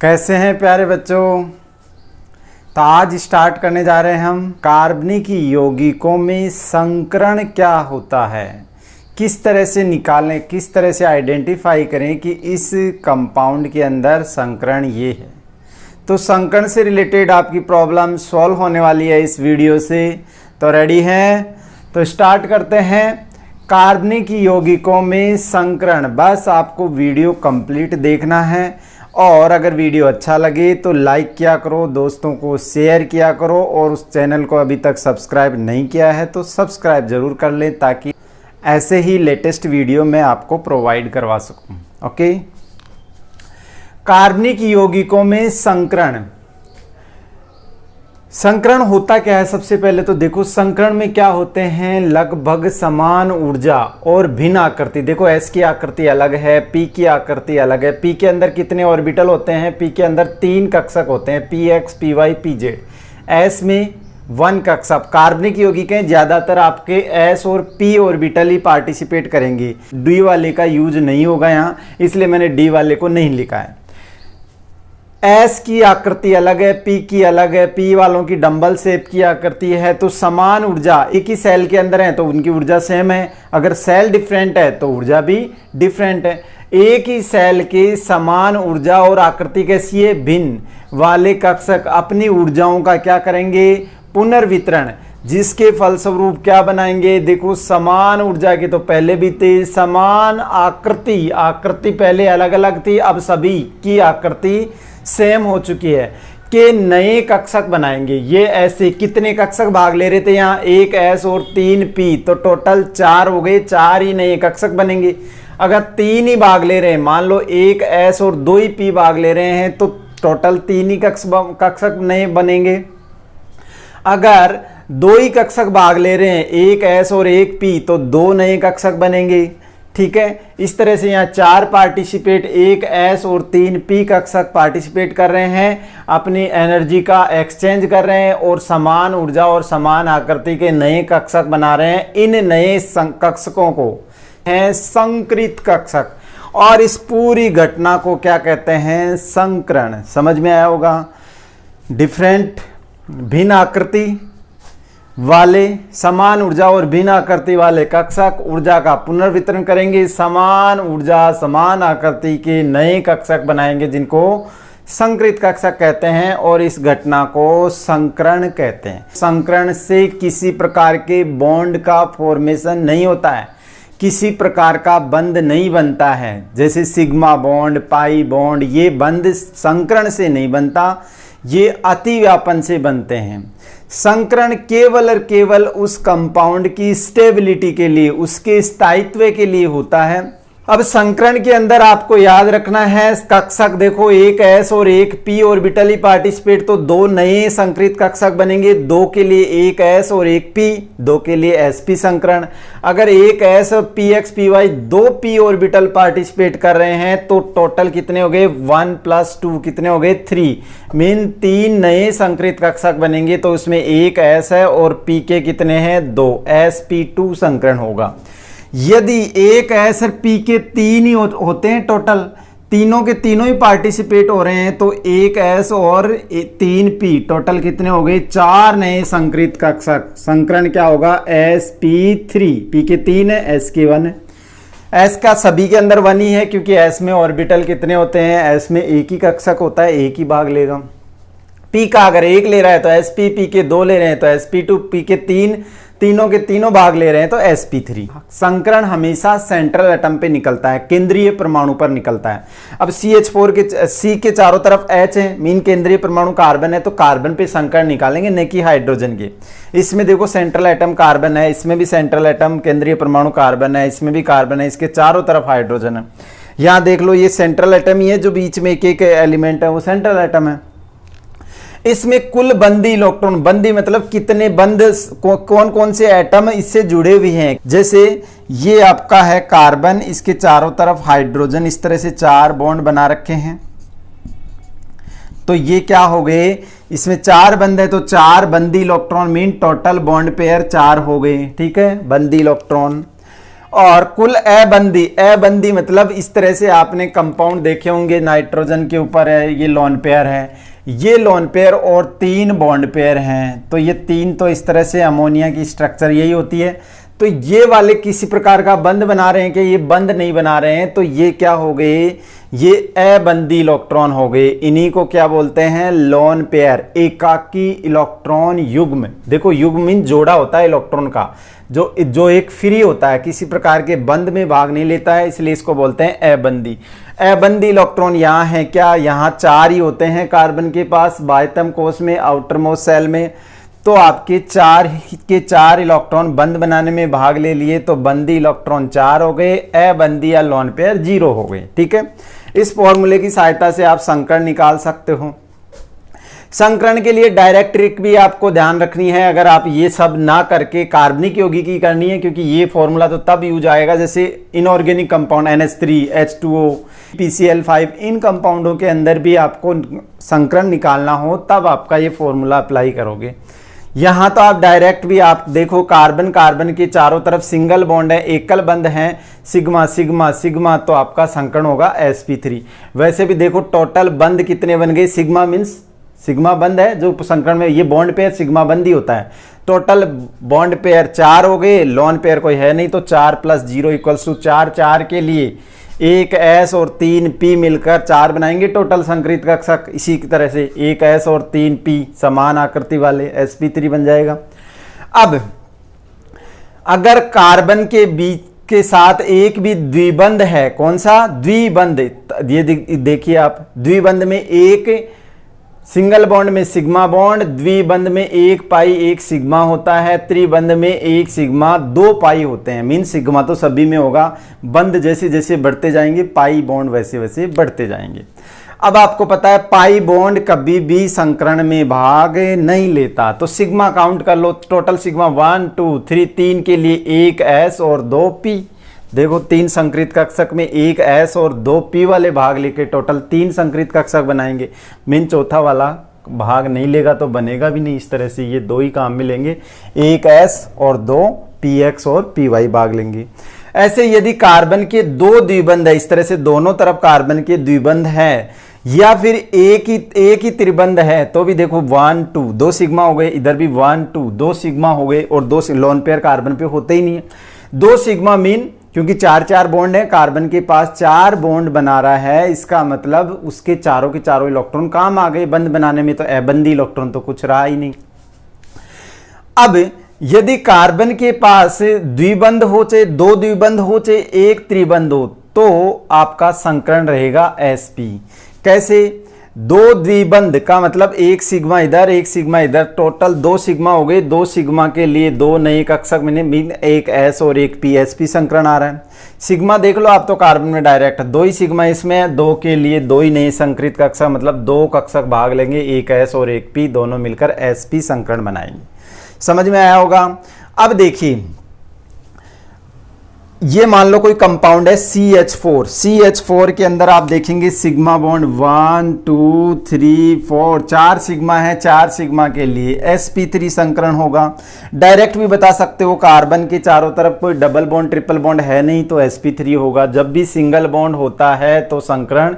कैसे हैं प्यारे बच्चों। तो आज स्टार्ट करने जा रहे हैं हम कार्बनिक यौगिकों में संकरण क्या होता है, किस तरह से निकालें, किस तरह से आइडेंटिफाई करें कि इस कंपाउंड के अंदर संकरण ये है। तो संकरण से रिलेटेड आपकी प्रॉब्लम सॉल्व होने वाली है इस वीडियो से। तो रेडी हैं? तो स्टार्ट करते हैं। कार्बनिक यौगिकों में संकरण, बस आपको वीडियो कंप्लीट देखना है और अगर वीडियो अच्छा लगे तो लाइक किया करो, दोस्तों को शेयर किया करो और उस चैनल को अभी तक सब्सक्राइब नहीं किया है तो सब्सक्राइब ज़रूर कर लें ताकि ऐसे ही लेटेस्ट वीडियो मैं आपको प्रोवाइड करवा सकूं। ओके। कार्बनिक यौगिकों में संकरण होता क्या है? सबसे पहले तो देखो संकरण में क्या होते हैं, लगभग समान ऊर्जा और भिन्न आकृति। देखो S की आकृति अलग है, P की आकृति अलग है। P के अंदर कितने ऑर्बिटल होते हैं? P के अंदर 3 कक्षक होते हैं, PX, PY, PZ। S में 1 कक्षक। कार्बनिक यौगिक हैं, ज़्यादातर आपके S और P ऑर्बिटल ही पार्टिसिपेट करेंगे। D वाले का यूज नहीं होगा यहाँ, इसलिए मैंने D वाले को नहीं लिखा है। S की आकृति अलग है, P की अलग है, P वालों की डंबल शेप की आकृति है। तो समान ऊर्जा, एक ही सेल के अंदर है तो उनकी ऊर्जा सेम है। अगर सेल डिफरेंट है तो ऊर्जा भी डिफरेंट है। एक ही सेल के समान ऊर्जा और आकृति कैसी है? भिन्न वाले कक्षक अपनी ऊर्जाओं का क्या करेंगे? पुनर्वितरण, जिसके फलस्वरूप क्या बनाएंगे? देखो समान ऊर्जा की तो पहले भी थी, समान आकृति पहले अलग अलग थी, अब सभी की आकृति सेम हो चुकी है कि नए कक्षक बनाएंगे। ये ऐसे कितने कक्षक भाग ले रहे थे यहाँ? 1 S और 3 P, तो टोटल 4 हो गए, 4 ही नए कक्षक बनेंगे। अगर 3 ही भाग ले रहे हैं, मान लो 1 S और 2 ही P भाग ले रहे हैं तो टोटल 3 ही कक्षक नए बनेंगे। अगर 2 ही कक्षक भाग ले रहे हैं, 1 S और 1 P, तो 2 नए कक्षक बनेंगे। ठीक है, इस तरह से यहाँ 4 पार्टिसिपेट, 1 S और 3 P कक्षक पार्टिसिपेट कर रहे हैं, अपनी एनर्जी का एक्सचेंज कर रहे हैं और समान ऊर्जा और समान आकृति के नए कक्षक बना रहे हैं। इन नए कक्षकों को हैं संकृत कक्षक और इस पूरी घटना को क्या कहते हैं? संकरण। समझ में आया होगा। डिफरेंट, भिन्न आकृति वाले, समान ऊर्जा और भिन्न आकृति वाले कक्षक ऊर्जा का पुनर्वितरण करेंगे, समान ऊर्जा समान आकृति के नए कक्षक बनाएंगे जिनको संकृत कक्षक कहते हैं और इस घटना को संकरण कहते हैं। संकरण से किसी प्रकार के बॉन्ड का फॉर्मेशन नहीं होता है, किसी प्रकार का बंध नहीं बनता है। जैसे सिग्मा बॉन्ड, पाई बॉन्ड, ये बंध संकरण से नहीं बनता, ये अतिव्यापन से बनते हैं। संकरण केवल और केवल उस कंपाउंड की स्टेबिलिटी के लिए, उसके स्थायित्व के लिए होता है। अब संकरण के अंदर आपको याद रखना है कक्षक, देखो 1 S और 1 P ऑर्बिटल ही पार्टिसिपेट, तो 2 नए संकृत कक्षक बनेंगे। 2 के लिए 1 S और 1 P, 2 के लिए sp संकरण। अगर 1 S और PX, PY 2 P orbital participate कर रहे हैं तो टोटल कितने हो गए? 1 + 2 कितने हो गए? 3। मीन 3 नए संकृत कक्षक बनेंगे तो उसमें 1 S है और P के कितने हैं? 2, sp2 संकरण होगा। यदि 1 S और P के 3 ही होते हैं, टोटल तीनों के तीनों ही पार्टिसिपेट हो रहे हैं तो 1 S और 3 P टोटल कितने हो गए? 4 नए संकृत कक्षक। संकरण क्या होगा? sp3। P के 3 है, S के 1 है। S का सभी के अंदर 1 ही है क्योंकि S में ऑर्बिटल कितने होते हैं? S में एक ही कक्षक होता है, एक ही भाग लेगा। P का अगर 1 ले रहा है तो sp, P के 2 ले रहे हैं तो sp2, P के 3, तीनों के तीनों भाग ले रहे हैं तो sp3। संकरण हमेशा सेंट्रल एटम पे निकलता है, केंद्रीय परमाणु पर निकलता है। अब CH4 के C के चारों तरफ H है, मीन केंद्रीय परमाणु कार्बन है, तो कार्बन पे संकरण निकालेंगे न कि हाइड्रोजन के। इसमें देखो सेंट्रल एटम कार्बन है, इसमें भी सेंट्रल एटम केंद्रीय परमाणु कार्बन है, इसमें भी कार्बन है, इसके चारों तरफ हाइड्रोजन है। यहाँ देख लो ये सेंट्रल एटम ही है, जो बीच में एक एक एलिमेंट है वो सेंट्रल एटम है। इसमें कुल बंदी इलेक्ट्रॉन, बंदी मतलब कितने बंद, कौन कौन से एटम इससे जुड़े हुए हैं। जैसे ये आपका है कार्बन, इसके चारों तरफ हाइड्रोजन, इस तरह से 4 बॉन्ड बना रखे हैं। तो ये क्या हो गए? इसमें 4 बंद है तो 4 बंदी electron, mean total bond pair 4 हो गए। ठीक है, बंदी इलेक्ट्रॉन। और कुल अबंदी मतलब इस तरह से आपने कंपाउंड देखे होंगे, नाइट्रोजन के ऊपर है, ये लोन पेयर है, ये लोन पेयर और 3 बॉन्ड पेयर हैं, तो ये 3 तो इस तरह से अमोनिया की स्ट्रक्चर यही होती है। तो ये वाले किसी प्रकार का बंध बना रहे हैं कि ये बंध नहीं बना रहे हैं, तो ये क्या हो गए, ये अबंधी इलेक्ट्रॉन हो गए। इन्हीं को क्या बोलते हैं, लोन पेयर, एकाकी इलेक्ट्रॉन युग्म। देखो युग्म मीन जोड़ा होता है इलेक्ट्रॉन का, जो एक फ्री होता है, किसी प्रकार के बंध में भाग नहीं लेता है, इसलिए इसको बोलते हैं अबंधी। अबंधी इलेक्ट्रॉन यहाँ है क्या, यहाँ 4 ही होते हैं कार्बन के पास बाह्यतम कोश में, आउटर मोस्ट सेल में। तो आपके 4 इलेक्ट्रॉन बंध बनाने में भाग ले लिए, तो बंधी इलेक्ट्रॉन 4 हो गए, अबंधी या लोन पेयर 0 हो गए। ठीक है, इस फॉर्मूले की सहायता से आप संकरण निकाल सकते हो। संकरण के लिए डायरेक्ट ट्रिक भी आपको ध्यान रखनी है, अगर आप ये सब ना करके कार्बनिक यौगिकी करनी है, क्योंकि ये फॉर्मूला तो तब यूज आएगा जैसे inorganic compound NH3, H2O, PCl5, इन कंपाउंडों के अंदर भी आपको संकरण निकालना हो, तब आपका ये फॉर्मूला अप्लाई करोगे। यहाँ तो आप डायरेक्ट भी आप देखो, कार्बन के चारों तरफ सिंगल बॉन्ड है, एकल बंध है, सिग्मा सिग्मा सिग्मा, तो आपका संकरण होगा sp3। वैसे भी देखो टोटल बंध कितने बन गए, सिग्मा मीन्स सिग्मा बंध है जो संकरण में, ये बॉन्ड पेयर सिग्मा बंध ही होता है। टोटल बॉन्ड पेयर 4 हो गए, लोन पेयर कोई है नहीं, तो 4 + 0 = 4। 4 के लिए 1 S और 3 P मिलकर 4 बनाएंगे टोटल संकरित कक्षक। इसी की तरह से 1 S और 3 P समान आकृति वाले sp3 बन जाएगा। अब अगर कार्बन के बीच के साथ एक भी द्विबंध है, कौन सा द्विबंध, ये देखिए आप, द्विबंध में एक सिंगल बॉन्ड में सिग्मा बॉन्ड, द्विबंध में 1 पाई 1 सिग्मा होता है, त्रिबंध में 1 सिग्मा 2 पाई होते हैं। मीन सिग्मा तो सभी में होगा, बंध जैसे जैसे बढ़ते जाएंगे पाई बॉन्ड वैसे वैसे बढ़ते जाएंगे। अब आपको पता है पाई बॉन्ड कभी भी संकरण में भाग नहीं लेता, तो सिग्मा काउंट कर लो, टोटल सिग्मा 1 2 3, 3 के लिए 1 S और 2 P। देखो 3 संकरित कक्षक में 1 S और 2 P वाले भाग लेके टोटल 3 संकरित कक्षक बनाएंगे। मीन चौथा वाला भाग नहीं लेगा तो बनेगा भी नहीं। इस तरह से ये 2 ही काम में लेंगे, 1 S और 2 PX और PY भाग लेंगे। ऐसे यदि कार्बन के 2 द्विबंध है, इस तरह से दोनों तरफ कार्बन के द्विबंध है, या फिर एक ही त्रिबंध है, तो भी देखो 1 2 2 सिग्मा हो गए, इधर भी 1 2 2 सिग्मा हो गए, और 2 लोन पेयर कार्बन पे होते ही नहीं है। 2 सिग्मा मीन क्योंकि 4 बॉन्ड है, कार्बन के पास 4 बॉन्ड बना रहा है, इसका मतलब उसके चारों के चारों इलेक्ट्रॉन काम आ गए बंध बनाने में, तो अबंधी इलेक्ट्रॉन तो कुछ रहा ही नहीं। अब यदि कार्बन के पास द्विबंध हो, चाहे 2 द्विबंध हो, चाहे 1 त्रिबंध हो, तो आपका संकरण रहेगा sp। कैसे, 2 द्विबंध का मतलब 1 सिग्मा इधर 1 सिग्मा इधर, टोटल 2 सिग्मा हो गए। 2 सिग्मा के लिए 2 नए कक्षक में 1 S और 1 P, sp संकरण आ रहा है। सिग्मा देख लो आप तो कार्बन में डायरेक्ट 2 ही सिग्मा इसमें है, 2 के लिए 2 ही नए संकरित कक्षक, मतलब 2 कक्षक भाग लेंगे, 1 S और 1 P, दोनों मिलकर sp संकरण बनाएंगे। समझ में आया होगा। अब देखिए, ये मान लो कोई कंपाउंड है CH4 के अंदर आप देखेंगे सिग्मा बॉन्ड 1 2 3 4, 4 सिग्मा है, 4 सिग्मा के लिए sp3 संकरण होगा। डायरेक्ट भी बता सकते हो, कार्बन के चारों तरफ कोई डबल बॉन्ड ट्रिपल बॉन्ड है नहीं, तो sp3 होगा। जब भी सिंगल बॉन्ड होता है तो संकरण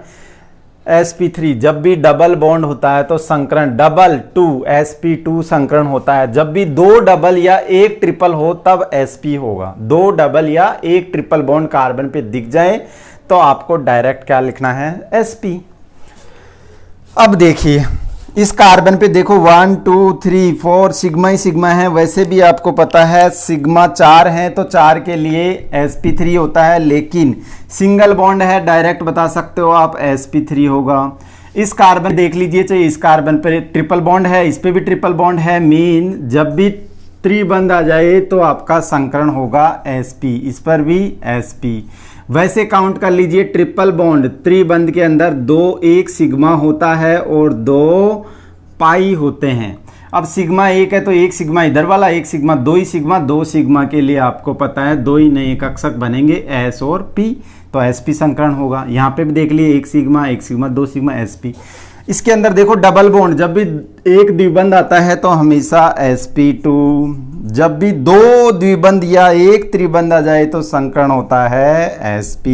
sp3, जब भी डबल बॉन्ड होता है तो संकरण डबल 2 sp2 संकरण होता है। जब भी 2 डबल या 1 ट्रिपल हो तब sp होगा। 2 डबल या 1 ट्रिपल बॉन्ड कार्बन पे दिख जाए तो आपको डायरेक्ट क्या लिखना है, sp। अब देखिए इस कार्बन पे देखो 1 2 3 4 सिग्मा ही सिग्मा है, वैसे भी आपको पता है सिग्मा 4 है तो 4 के लिए sp3 होता है, लेकिन सिंगल बॉन्ड है, डायरेक्ट बता सकते हो आप sp3 होगा। इस कार्बन देख लीजिए, चाहे इस कार्बन पर ट्रिपल बॉन्ड है, इस पे भी ट्रिपल बॉन्ड है, मीन जब भी त्रिबंध आ जाए तो आपका संकरण होगा sp, इस पर भी sp। वैसे काउंट कर लीजिए, ट्रिपल बॉन्ड त्रिबंध के अंदर 1 सिग्मा होता है और 2 पाई होते हैं। अब सिग्मा 1 है तो 1 सिग्मा इधर वाला, 1 सिग्मा 2 ही सिग्मा, 2 सिग्मा के लिए आपको पता है 2 ही नए कक्षक बनेंगे S और P, तो sp संकरण होगा। यहाँ पे भी देख लिए 1 सिग्मा 2 सिग्मा sp। इसके अंदर देखो डबल बॉन्ड, जब भी एक द्विबंध आता है तो हमेशा sp2, जब भी दो द्विबंध या एक त्रिबंध आ जाए तो संकरण होता है sp।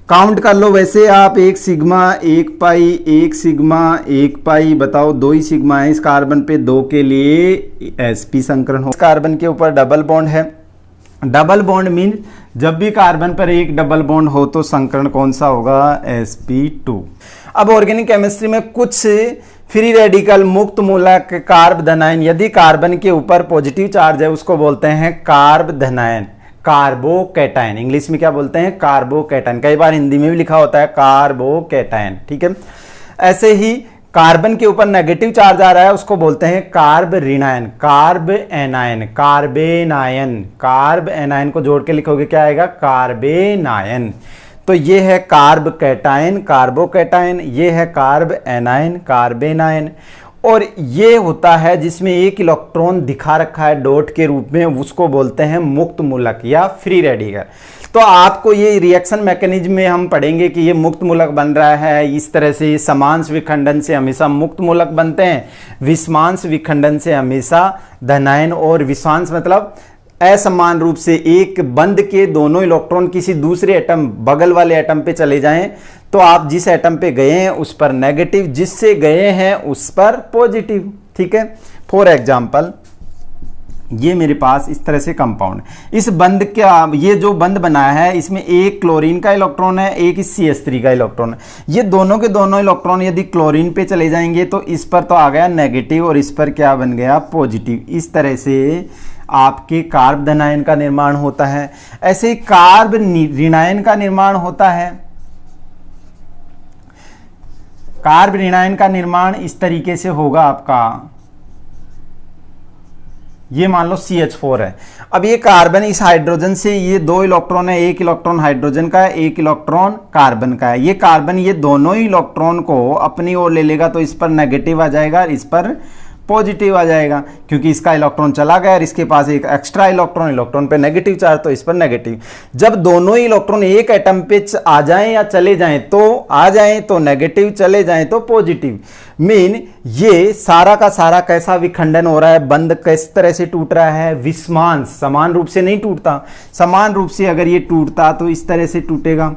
काउंट कर लो वैसे आप, एक सिग्मा एक पाई, एक सिग्मा एक पाई, बताओ दो ही सिग्मा है इस कार्बन पे, दो के लिए sp संकरण हो। कार्बन के ऊपर डबल बॉन्ड है, डबल बॉन्ड मीन जब भी कार्बन पर एक डबल बॉन्ड हो तो संकरण कौन सा होगा, sp2। अब ऑर्गेनिक केमिस्ट्री में कुछ फ्री रेडिकल मुक्त मूलक कार्ब धनायन, यदि कार्बन के ऊपर पॉजिटिव चार्ज है उसको बोलते हैं कार्ब धनायन, कार्बोकैटायन। इंग्लिश में क्या बोलते हैं, कार्बोकैटायन। कई बार हिंदी में भी लिखा होता है कार्बोकैटायन, ठीक है। ऐसे ही कार्बन के ऊपर नेगेटिव चार्ज आ रहा है उसको बोलते हैं कार्ब ऋणायन, carb anion, carbanion. Carb anion को जोड़ के लिखोगे क्या आएगा, कार्बेनायन। तो ये है कार्ब कैटायन, कार्बोकैटायन, ये है कार्ब एनायन, कार्बेनायन। और ये होता है जिसमें एक इलेक्ट्रॉन दिखा रखा है डॉट के रूप में, उसको बोलते हैं मुक्त मूलक या फ्री रेडिकल। तो आपको ये रिएक्शन मैकेनिज्म में हम पढ़ेंगे कि ये मुक्त मूलक बन रहा है इस तरह से। समांश विखंडन से हमेशा मुक्त मूलक बनते हैं, विषमांश विखंडन से हमेशा धनायन, और विषमांश मतलब असमान रूप से एक बंध के दोनों इलेक्ट्रॉन किसी दूसरे एटम, बगल वाले एटम पे चले जाएं तो आप जिस एटम पे गए हैं उस पर नेगेटिव, जिससे गए हैं उस पर पॉजिटिव, ठीक है। फॉर एग्जांपल ये मेरे पास इस तरह से कंपाउंड, इस बंध का, ये जो बंध बनाया है इसमें एक क्लोरीन का इलेक्ट्रॉन है, एक इस CH3 का इलेक्ट्रॉन है। ये दोनों के दोनों इलेक्ट्रॉन यदि क्लोरीन पे चले जाएंगे तो इस पर तो आ गया नेगेटिव और इस पर क्या बन गया, पॉजिटिव। इस तरह से आपके कार्ब धनायन का निर्माण होता है। ऐसे ही कार्ब ऋणायन का निर्माण होता है। कार्ब ऋणायन का निर्माण इस तरीके से होगा आपका, ये मान लो CH4 है। अब ये कार्बन इस हाइड्रोजन से, ये दो इलेक्ट्रॉन है, एक इलेक्ट्रॉन हाइड्रोजन का है, एक इलेक्ट्रॉन कार्बन का है। ये कार्बन ये दोनों ही इलेक्ट्रॉन को अपनी ओर ले लेगा तो इस पर नेगेटिव आ जाएगा और इस पर पॉजिटिव आ जाएगा, क्योंकि इसका इलेक्ट्रॉन चला गया और इसके पास एक एक्स्ट्रा इलेक्ट्रॉन पे नेगेटिव चार्ज, तो इस पर नेगेटिव। जब दोनों ही इलेक्ट्रॉन एक एटम पे आ जाएं या चले जाएं, तो आ जाएं तो नेगेटिव, चले जाएं तो पॉजिटिव। मीन ये सारा का सारा कैसा विखंडन हो रहा है, बंध किस तरह से टूट रहा है, विषमांश, समान रूप से नहीं टूटता। समान रूप से अगर ये टूटता तो इस तरह से टूटेगा।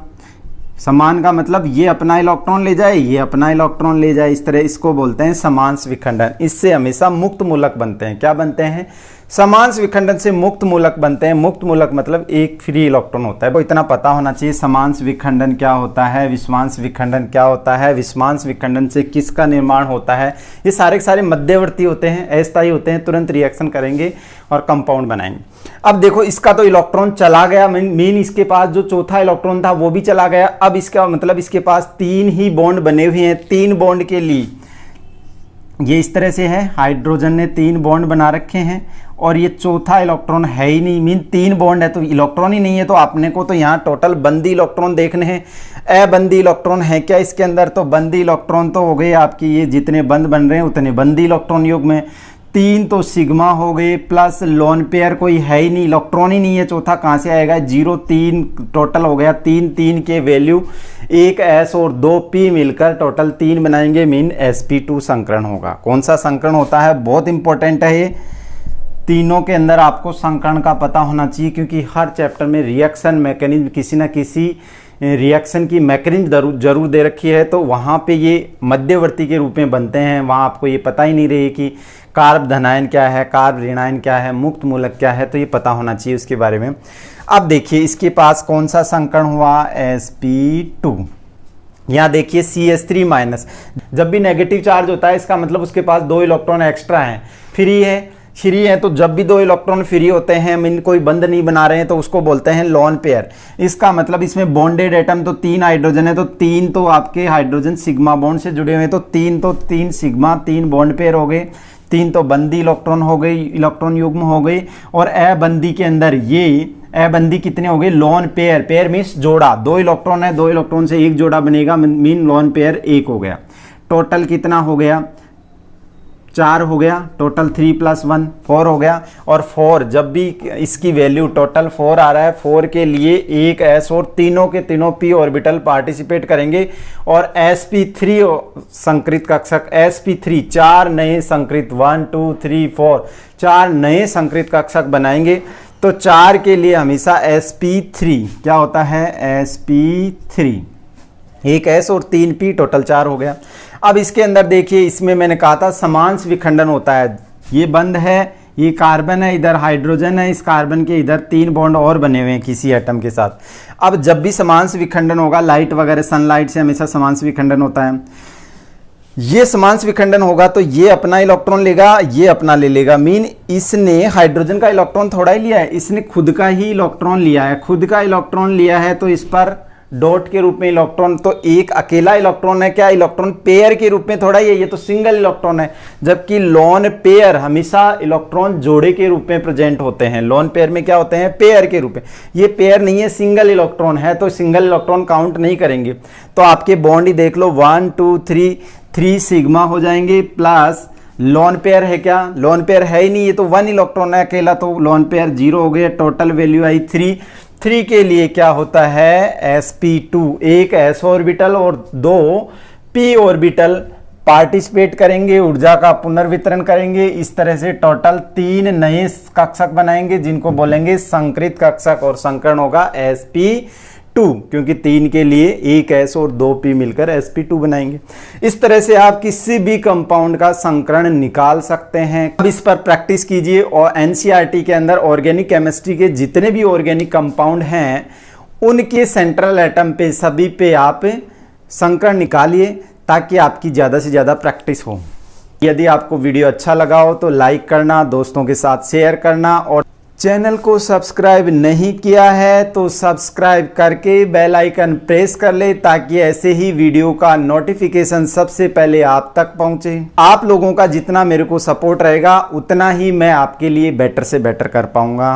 समान का मतलब ये अपना इलेक्ट्रॉन ले जाए, ये अपना इलेक्ट्रॉन ले जाए, इस तरह, इसको बोलते हैं समांश विखंडन। इससे हमेशा मुक्त मूलक बनते हैं। क्या बनते हैं, समांश विखंडन से मुक्त मूलक बनते हैं। मुक्त मूलक मतलब एक फ्री इलेक्ट्रॉन होता है। वो इतना पता होना चाहिए समांश विखंडन क्या होता है, विषमांश विखंडन क्या होता है, विषमांश विखंडन से किसका निर्माण होता है। ये सारे के सारे मध्यवर्ती होते हैं, अस्थायी होते हैं, तुरंत रिएक्शन करेंगे और कंपाउंड बनाएंगे। अब देखो इसका तो इलेक्ट्रॉन चला गया, मीन इसके पास जो चौथा इलेक्ट्रॉन था वो भी चला गया। अब इसका मतलब इसके पास तीन ही बॉन्ड बने हुए हैं। तीन बॉन्ड के लिए ये इस तरह से है, हाइड्रोजन ने तीन बॉन्ड बना रखे हैं और ये चौथा इलेक्ट्रॉन है ही नहीं। मीन तीन बॉन्ड है तो इलेक्ट्रॉन ही नहीं है, तो आपने को तो यहाँ टोटल बंदी इलेक्ट्रॉन देखने हैं। अबंदी इलेक्ट्रॉन है क्या इसके अंदर, तो बंदी इलेक्ट्रॉन तो हो गए आपकी, ये जितने बंद बन रहे हैं उतने बंदी इलेक्ट्रॉन योग में। तीन तो सिग्मा हो गए, प्लस लोन पेयर कोई है ही नहीं, इलेक्ट्रॉन ही नहीं है, चौथा कहाँ से आएगा, 0 3 टोटल हो गया। तीन के वैल्यू, एक S और 2 P मिलकर टोटल 3 बनाएंगे, मीन sp2 संकरण होगा। कौन सा संकरण होता है, बहुत इंपॉर्टेंट है ये। तीनों के अंदर आपको संकरण का पता होना चाहिए, क्योंकि हर चैप्टर में रिएक्शन मैकेनिज्म, किसी ना किसी रिएक्शन की मैकेनिज्म जरूर दे रखी है, तो वहाँ पे ये मध्यवर्ती के रूप में बनते हैं। वहाँ आपको ये पता ही नहीं रही कि कार्ब धनायन क्या है, कार्ब ऋणायन क्या है, मुक्त मूलक क्या है, तो ये पता होना चाहिए उसके बारे में। अब देखिए इसके पास कौन सा संकरण हुआ, sp2। यहाँ देखिए CH3 माइनस, जब भी नेगेटिव चार्ज होता है इसका मतलब उसके पास 2 इलेक्ट्रॉन एक्स्ट्रा हैं, फ्री है। तो जब भी 2 इलेक्ट्रॉन फ्री होते हैं, मीन कोई बंध नहीं बना रहे हैं, तो उसको बोलते हैं लोन पेयर। इसका मतलब इसमें बॉन्डेड एटम, तो 3 हाइड्रोजन है, तो 3 तो आपके हाइड्रोजन सिग्मा बॉन्ड से जुड़े हुए हैं, तो 3 सिग्मा, 3 बॉन्ड पेयर हो गए, 3 तो बंदी इलेक्ट्रॉन हो गई, इलेक्ट्रॉन युग्म हो गई। और अबंदी के अंदर ये अबंदी कितने हो गए, लोन पेयर, पेयर मीन्स जोड़ा, 2 इलेक्ट्रॉन है, 2 इलेक्ट्रॉन से एक जोड़ा बनेगा, मीन लोन पेयर 1 हो गया। टोटल कितना हो गया, 4 हो गया, टोटल 3 + 1 4 हो गया। और 4 जब भी इसकी वैल्यू टोटल 4 आ रहा है, 4 के लिए एक s और तीनों के तीनों p ऑर्बिटल पार्टिसिपेट करेंगे और sp3 संकृत कक्षक sp3 4 नए संकृत 1 2 3 4 4 नए संकृत कक्षक बनाएंगे। तो 4 के लिए हमेशा sp3 क्या होता है, sp3 एक s और 3 p, टोटल 4 हो गया। अब इसके अंदर देखिए, इसमें मैंने कहा था समांश विखंडन होता है। ये बंद है, ये कार्बन है, इधर हाइड्रोजन है, इस कार्बन के इधर 3 बॉन्ड और बने हुए हैं किसी एटम के साथ। अब जब भी समांश विखंडन होगा, लाइट वगैरह सनलाइट से हमेशा समांश विखंडन होता है। ये समांश विखंडन होगा तो ये अपना इलेक्ट्रॉन लेगा, ये अपना ले लेगा। मीन इसने हाइड्रोजन का इलेक्ट्रॉन थोड़ा ही लिया है, इसने खुद का ही इलेक्ट्रॉन लिया है। खुद का इलेक्ट्रॉन लिया है तो इस पर डॉट के रूप में इलेक्ट्रॉन, तो एक अकेला इलेक्ट्रॉन है क्या, इलेक्ट्रॉन पेयर के रूप में थोड़ा ही है, ये तो सिंगल इलेक्ट्रॉन है। जबकि लोन पेयर हमेशा इलेक्ट्रॉन जोड़े के रूप में प्रेजेंट होते हैं। लोन पेयर में क्या होते हैं, पेयर के रूप में। ये पेयर नहीं है, सिंगल इलेक्ट्रॉन है, तो सिंगल इलेक्ट्रॉन काउंट नहीं करेंगे। तो आपके बॉन्ड ही देख लो, 1 2 3 सिग्मा हो जाएंगे, प्लस लोन पेयर है क्या, लोन पेयर है ही नहीं, ये तो 1 इलेक्ट्रॉन है अकेला, तो लोन पेयर 0 हो गए। टोटल वैल्यू आई 3 के लिए क्या होता है, sp2 एक s ऑर्बिटल और 2 p ऑर्बिटल पार्टिसिपेट करेंगे, ऊर्जा का पुनर्वितरण करेंगे। इस तरह से टोटल 3 नए कक्षक बनाएंगे जिनको बोलेंगे संकृत कक्षक, और संकरण होगा sp2, क्योंकि 3 के लिए एक s और 2 p मिलकर sp2 बनाएंगे। इस तरह से आप किसी भी कंपाउंड का संकरण निकाल सकते हैं। अब इस पर प्रैक्टिस कीजिए और एनसीईआरटी के अंदर ऑर्गेनिक केमिस्ट्री के जितने भी ऑर्गेनिक कंपाउंड हैं उनके सेंट्रल एटम पे सभी पे आप संकरण निकालिए, ताकि आपकी ज़्यादा से ज़्यादा प्रैक्टिस हो। यदि आपको वीडियो अच्छा लगा हो तो लाइक करना, दोस्तों के साथ शेयर करना, और चैनल को सब्सक्राइब नहीं किया है तो सब्सक्राइब करके बेल आइकन प्रेस कर ले, ताकि ऐसे ही वीडियो का नोटिफिकेशन सबसे पहले आप तक पहुंचे। आप लोगों का जितना मेरे को सपोर्ट रहेगा उतना ही मैं आपके लिए बेटर से बेटर कर पाऊंगा।